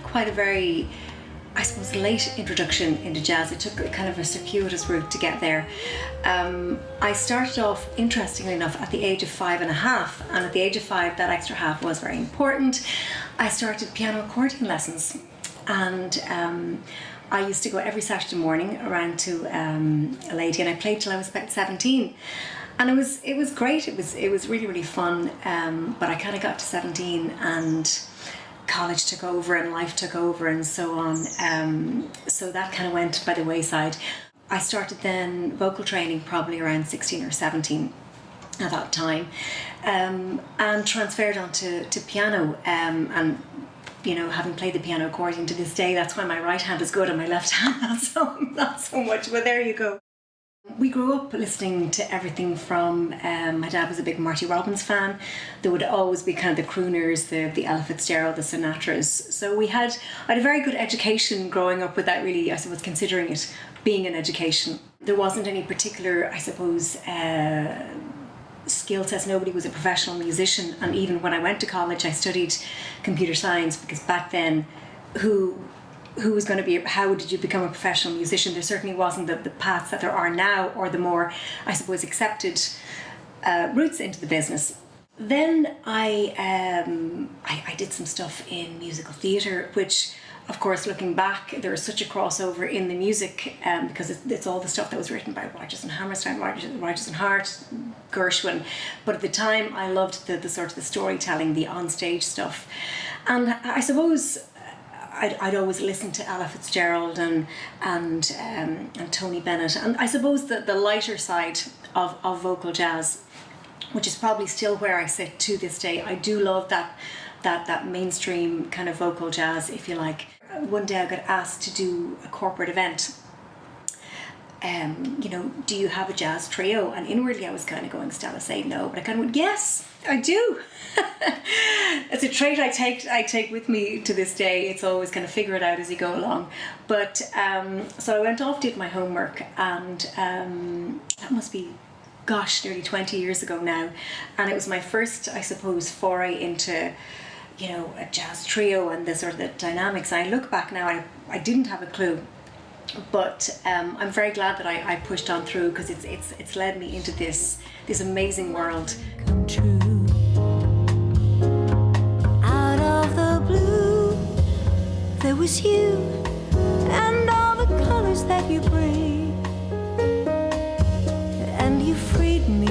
Quite a very, I suppose, late introduction into jazz. It took kind of a circuitous route to get there. I started off, interestingly enough, at the age of 5.5, and at the age of 5 that extra half was very important. I started piano accordion lessons, and I used to go every Saturday morning around to a lady, and I played till I was about 17. And it was great. It was really, really fun. But I kind of got to 17 and college took over and life took over and so on. So that kind of went by the wayside. I started then vocal training probably around 16 or 17 at that time, and transferred on to piano. And you know, having played the piano accordion to this day, that's why my right hand is good and my left hand not so much. But there you go. We grew up listening to everything from, my dad was a big Marty Robbins fan. There would always be kind of the crooners, the Ella Fitzgerald, the Sinatras. So I had a very good education growing up without really, I suppose, considering it being an education. There wasn't any particular, I suppose, skill sets. Nobody was a professional musician. And even when I went to college, I studied computer science because back then, who was going to be, how did you become a professional musician? There certainly wasn't the paths that there are now, or the more, I suppose, accepted routes into the business. Then I did some stuff in musical theatre, which, of course, looking back, there is such a crossover in the music because it's all the stuff that was written by Rodgers and Hammerstein, Rodgers and Hart, Gershwin. But at the time, I loved the sort of the storytelling, the onstage stuff. And I suppose I'd always listened to Ella Fitzgerald and Tony Bennett, and I suppose the lighter side of vocal jazz, which is probably still where I sit to this day. I do love that mainstream kind of vocal jazz, if you like. One day I got asked to do a corporate event. You know, do you have a jazz trio? And inwardly I was kind of going, Stella, say no, but I kind of went, yes, I do. It's a trait I take with me to this day. It's always kind of figure it out as you go along. But so I went off, did my homework, and that must be, gosh, nearly 20 years ago now. And it was my first, I suppose, foray into, you know, a jazz trio and the sort of the dynamics. I look back now, I didn't have a clue. But I'm very glad that I pushed on through, because it's led me into this amazing world. Come true. Out of the blue, there was you and all the colors that you bring, and you freed me.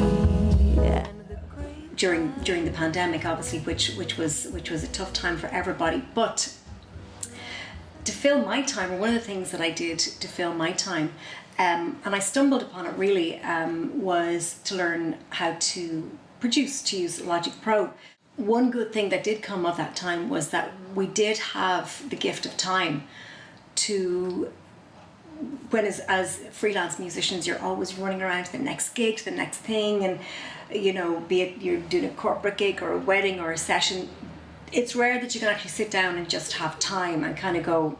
During the pandemic, obviously, which was a tough time for everybody, but to fill my time, or one of the things that I did to fill my time, and I stumbled upon it really, was to learn how to produce, to use Logic Pro. One good thing that did come of that time was that we did have the gift of time to, when as freelance musicians, you're always running around to the next gig, to the next thing, and you know, be it you're doing a corporate gig or a wedding or a session, it's rare that you can actually sit down and just have time and kind of go,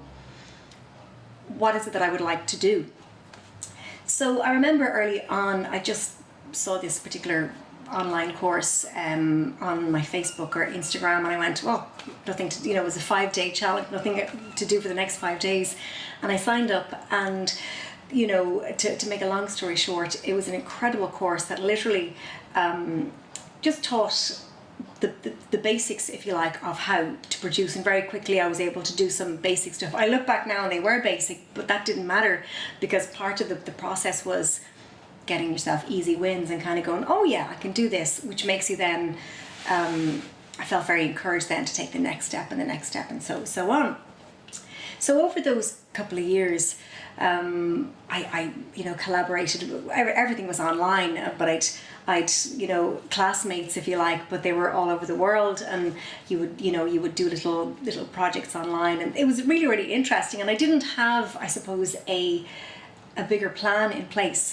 what is it that I would like to do? So I remember early on, I just saw this particular online course on my Facebook or Instagram, and I went, well, nothing to, you know, it was a 5-day challenge, nothing to do for the next 5 days. And I signed up, and, you know, to make a long story short, it was an incredible course that literally just taught the basics, if you like, of how to produce, and very quickly I was able to do some basic stuff. I look back now and they were basic, but that didn't matter, because part of the process was getting yourself easy wins and kind of going, oh yeah, I can do this, which makes you then, I felt very encouraged then to take the next step and the next step and so on. So over those couple of years, I you know, collaborated. Everything was online, but I'd, you know, classmates, if you like, but they were all over the world, and you would do little projects online, and it was really, really interesting. And I didn't have, I suppose, a bigger plan in place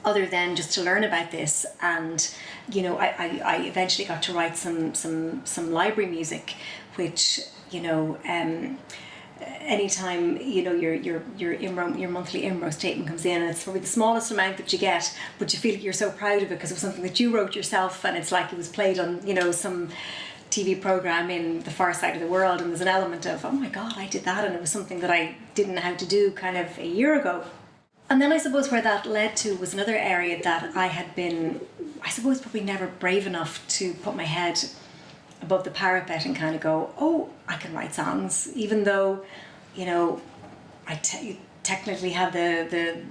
other than just to learn about this. And you know, I eventually got to write some library music, which, you know, anytime, you know, your monthly IMRO statement comes in, and it's probably the smallest amount that you get, but you feel like you're so proud of it because it was something that you wrote yourself, and it's like it was played on, you know, some TV program in the far side of the world, and there's an element of, oh my god, I did that, and it was something that I didn't know how to do kind of a year ago. And then I suppose where that led to was another area that I had been, I suppose, probably never brave enough to put my head above the parapet and kind of go, oh, I can write songs, even though, you know, I technically have the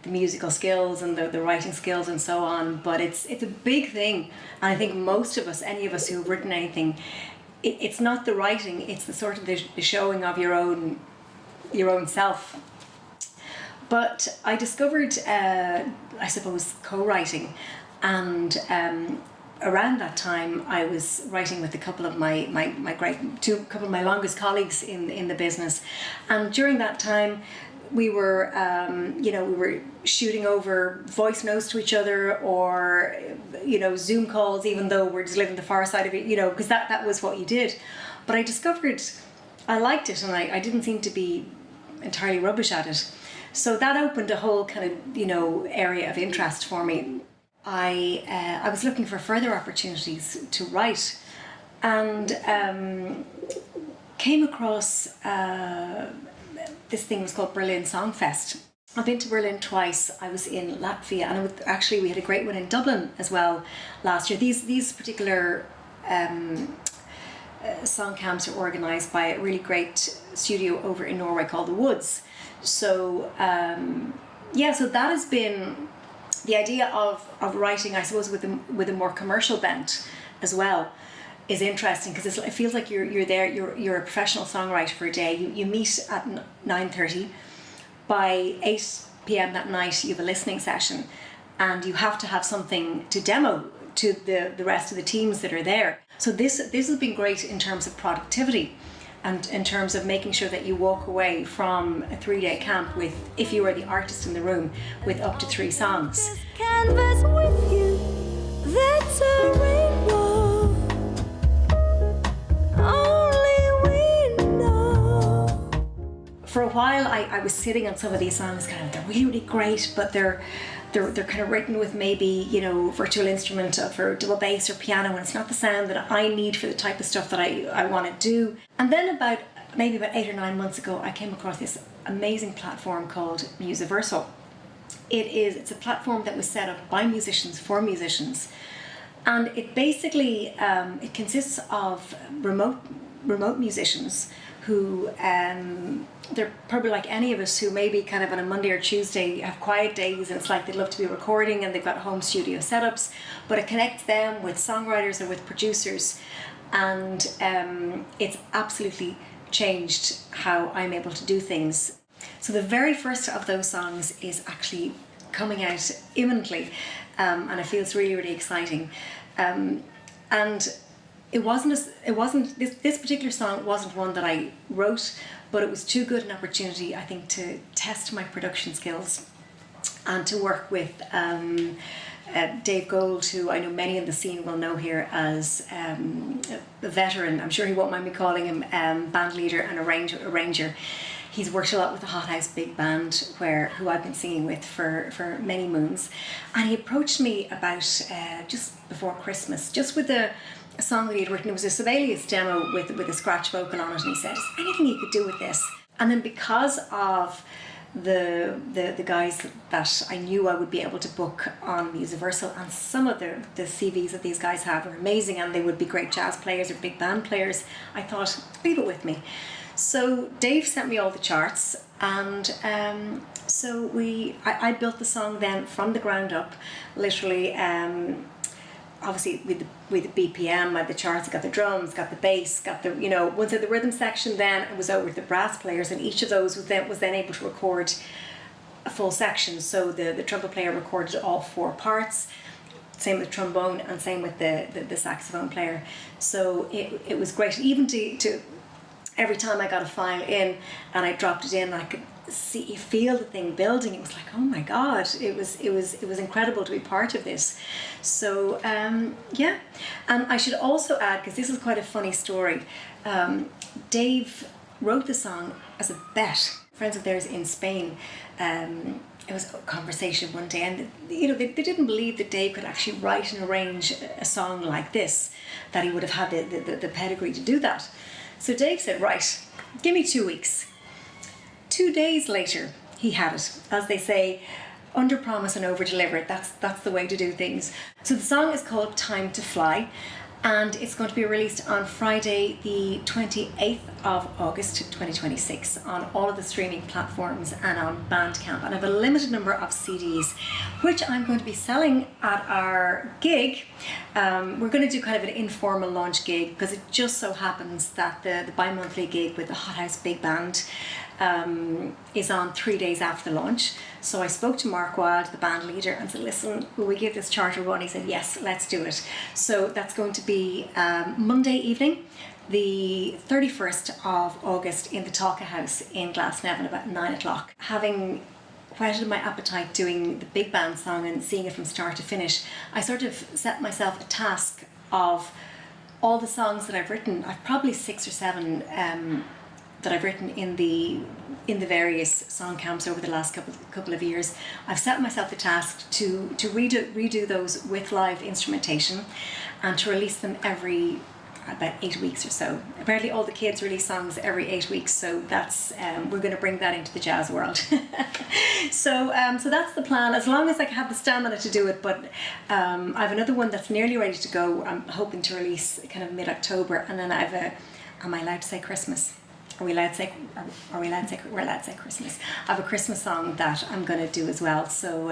musical skills and the writing skills and so on, but it's a big thing. And I think most of us, any of us who've written anything, it's not the writing, it's the sort of the showing of your own self. But I discovered, I suppose, co-writing, and around that time I was writing with a couple of my couple of my longest colleagues in the business, and during that time we were we were shooting over voice notes to each other, or, you know, Zoom calls, even though we're just living the far side of it, you know, because that was what you did. But I discovered I liked it, and I didn't seem to be entirely rubbish at it. So that opened a whole kind of, you know, area of interest for me. I was looking for further opportunities to write, and came across this thing was called Berlin Songfest. I've been to Berlin twice. I was in Latvia, and actually we had a great one in Dublin as well last year. These particular song camps are organised by a really great studio over in Norway called The Woods. So so that has been the idea of writing, I suppose, with a more commercial bent as well, is interesting, because it feels like you're there, you're a professional songwriter for a day. You meet at 9:30, by 8 p.m. that night you have a listening session, and you have to have something to demo to the rest of the teams that are there. So this has been great in terms of productivity, and in terms of making sure that you walk away from a 3-day camp with, if you are the artist in the room, with up to 3 songs. Canvas with you, that's a rainbow. Only we know. For a while I was sitting on some of these songs kind of, they're really, really great, but they're kind of written with maybe, you know, virtual instrument for double bass or piano, and it's not the sound that I need for the type of stuff that I want to do. And then about 8 or 9 months ago, I came across this amazing platform called Musiversal. It's a platform that was set up by musicians for musicians, and it basically it consists of remote musicians who they're probably like any of us, who maybe kind of on a Monday or Tuesday have quiet days, and it's like they'd love to be recording, and they've got home studio setups, but it connects them with songwriters or with producers, and it's absolutely changed how I'm able to do things. So the very first of those songs is actually coming out imminently, and I feel it's really, really exciting. And it wasn't this particular song wasn't one that I wrote, but it was too good an opportunity, I think, to test my production skills and to work with Dave Gold, who I know many in the scene will know here as a veteran. I'm sure he won't mind me calling him band leader and arranger. He's worked a lot with the Hot House Big Band, who I've been singing with for many moons. And he approached me about just before Christmas, just with a song that he had written. It was a Sibelius demo with a scratch vocal on it, and he said, "Is there anything you could do with this?" And then because of the guys that I knew I would be able to book on Musiversal, and some of the CVs that these guys have are amazing, and they would be great jazz players or big band players, I thought, leave it with me. So Dave sent me all the charts, and so I built the song then from the ground up, literally. Obviously with the BPM, I had the charts, got the drums, got the bass, got the, you know, once at the rhythm section, then it was over to the brass players, and each of those was then able to record a full section. So the trumpet player recorded all 4 parts. same with trombone, and same with the saxophone player. So it was great. Even to every time I got a file in and I dropped it in, I could feel the thing building. It was like, oh my God, it was incredible to be part of this. So yeah, and I should also add, because this is quite a funny story, Dave wrote the song as a bet. Friends of theirs in Spain, it was a conversation one day, and they didn't believe that Dave could actually write and arrange a song like this, that he would have had the pedigree to do that. So Dave said, right, give me 2 weeks. 2 days later, he had it. As they say, under promise and over deliver. That's the way to do things. So the song is called Time to Fly, and it's going to be released on Friday the 28th of August 2026 on all of the streaming platforms and on Bandcamp. And I have a limited number of CDs which I'm going to be selling at our gig. We're going to do kind of an informal launch gig, because it just so happens that the bi-monthly gig with the Hot House Big Band is on 3 days after the launch. So I spoke to Mark Wilde, the band leader, and said, listen, will we give this charter run? He said, yes, let's do it. So that's going to be Monday evening, the 31st of August, in the Tolka House in Glasnevin, about 9 o'clock. Having whetted my appetite doing the big band song and seeing it from start to finish, I sort of set myself a task of all the songs that I've written. I've probably 6 or 7 that I've written in the various song camps over the last couple of years. I've set myself the task to redo those with live instrumentation, and to release them every about 8 weeks or so. Apparently all the kids release songs every 8 weeks, so that's we're going to bring that into the jazz world. So that's the plan, as long as I have the stamina to do it. But I have another one that's nearly ready to go. I'm hoping to release kind of mid-October, and then I have am I allowed to say Christmas? We're allowed to say Christmas. I have a Christmas song that I'm going to do as well. So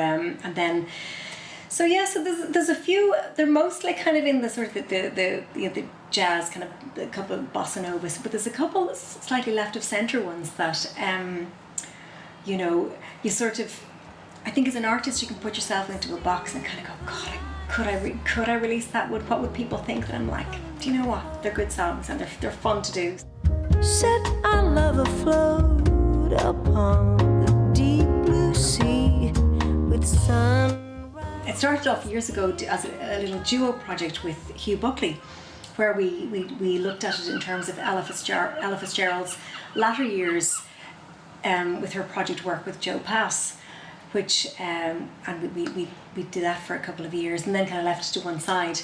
so there's a few. They're mostly kind of in the sort of the jazz kind of, a couple of bossa novas, but there's a couple slightly left of centre ones that you sort of, I think as an artist you can put yourself into a box and kind of go, God, could I release that? What would people think? That I'm like, do you know what? They're good songs and they're fun to do. Set our love afloat upon the deep blue sea with sun. It started off years ago as a little duo project with Hugh Buckley, where we looked at it in terms of Ella Fitzgerald's latter years with her project work with Joe Pass, which and we did that for a couple of years and then kind of left it to one side.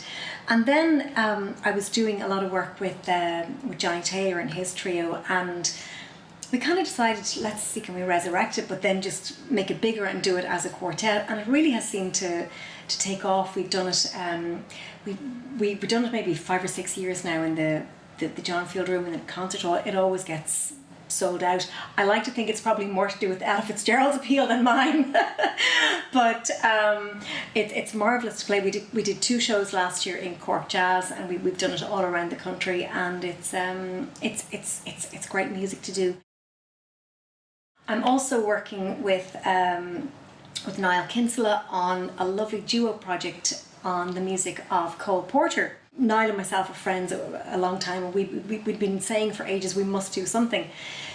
And then I was doing a lot of work with Johnny Taylor and his trio, and we kind of decided, let's see, can we resurrect it, but then just make it bigger and do it as a quartet. And it really has seemed to take off. We've done it we've done it maybe 5 or 6 years now in the John Field Room in the concert hall. It always gets sold out. I like to think it's probably more to do with Ella Fitzgerald's appeal than mine. But it's marvellous to play. We did 2 shows last year in Cork Jazz, and we've done it all around the country, and it's great music to do. I'm also working with Niall Kinsella on a lovely duo project on the music of Cole Porter. Niall and myself are friends a long time, and we'd been saying for ages we must do something.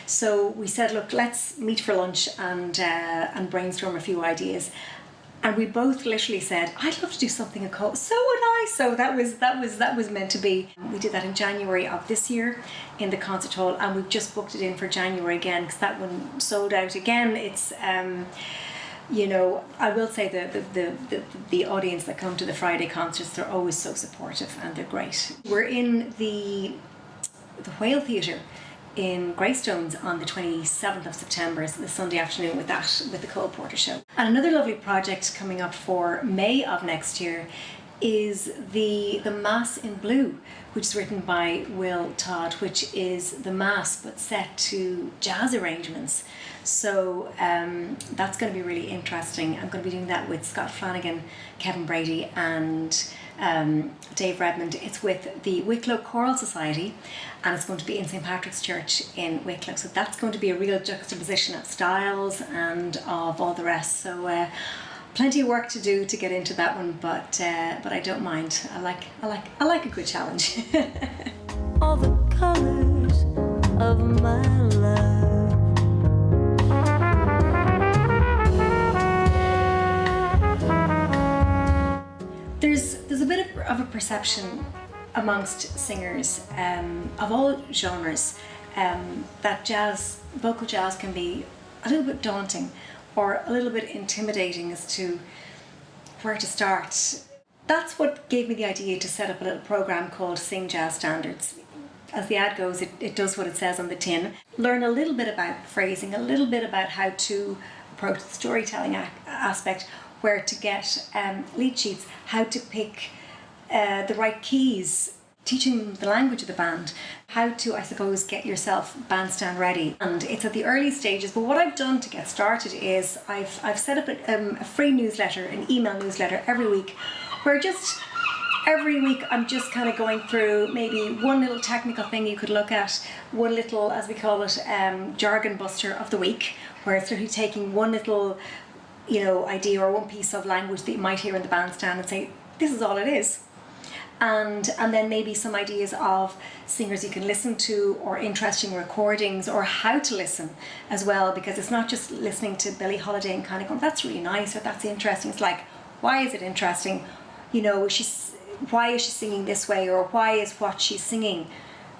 So we said, look, let's meet for lunch and brainstorm a few ideas. And we both literally said, I'd love to do something with Cole. So would I. So that was meant to be. We did that in January of this year in the concert hall, and we've just booked it in for January again, because that one sold out again. It's I will say the audience that come to the Friday concerts, they're always so supportive and they're great. We're in the Whale Theatre in Greystones on the 27th of September, so the Sunday afternoon with the Cole Porter show. And another lovely project coming up for May of next year is the Mass in Blue, which is written by Will Todd, which is the Mass but set to jazz arrangements. So that's going to be really interesting. I'm going to be doing that with Scott Flanagan, Kevin Brady and Dave Redmond. It's with the Wicklow Choral Society, and it's going to be in St. Patrick's Church in Wicklow. So that's going to be a real juxtaposition of styles and of all the rest. So Plenty of work to do to get into that one, but I don't mind. I like a good challenge. All the colors of my love. There's a bit of a perception amongst singers of all genres that vocal jazz can be a little bit daunting or a little bit intimidating as to where to start. That's what gave me the idea to set up a little program called Sing Jazz Standards. As the ad goes, it does what it says on the tin. Learn a little bit about phrasing, a little bit about how to approach the storytelling aspect, where to get lead sheets, how to pick the right keys, teaching them the language of the band, how to, I suppose, get yourself bandstand ready. And it's at the early stages, but what I've done to get started is I've set up a free newsletter, an email newsletter every week, where just every week I'm just kind of going through maybe one little technical thing you could look at, one little, as we call it, jargon buster of the week, where it's really taking one little, idea or one piece of language that you might hear in the bandstand and say, this is all it is. And then maybe some ideas of singers you can listen to, or interesting recordings, or how to listen as well, because it's not just listening to Billie Holiday and kind of going, that's really nice, or that's interesting. It's like, why is it interesting? Why is she singing this way, or why is what she's singing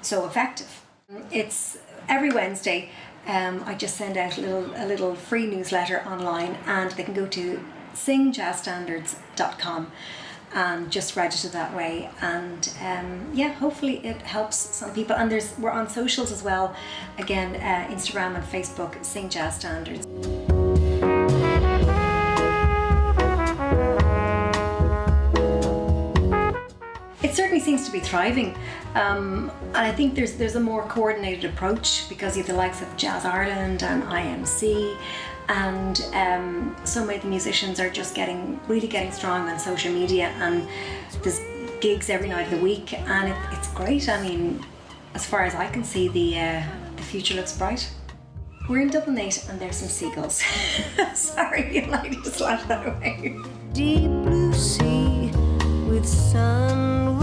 so effective? It's every Wednesday. I just send out a little free newsletter online, and they can go to singjazzstandards.com and just register that way. And hopefully it helps some people. And we're on socials as well. Again, Instagram and Facebook, Sing Jazz Standards. It certainly seems to be thriving, and I think there's a more coordinated approach, because you have the likes of Jazzireland and IMC, and so many of the musicians are just really getting strong on social media, and there's gigs every night of the week, and it's great. I mean, as far as I can see, the future looks bright. We're in Dublin 8 and there's some seagulls. Sorry, I need to slash that away. Deep blue sea with sun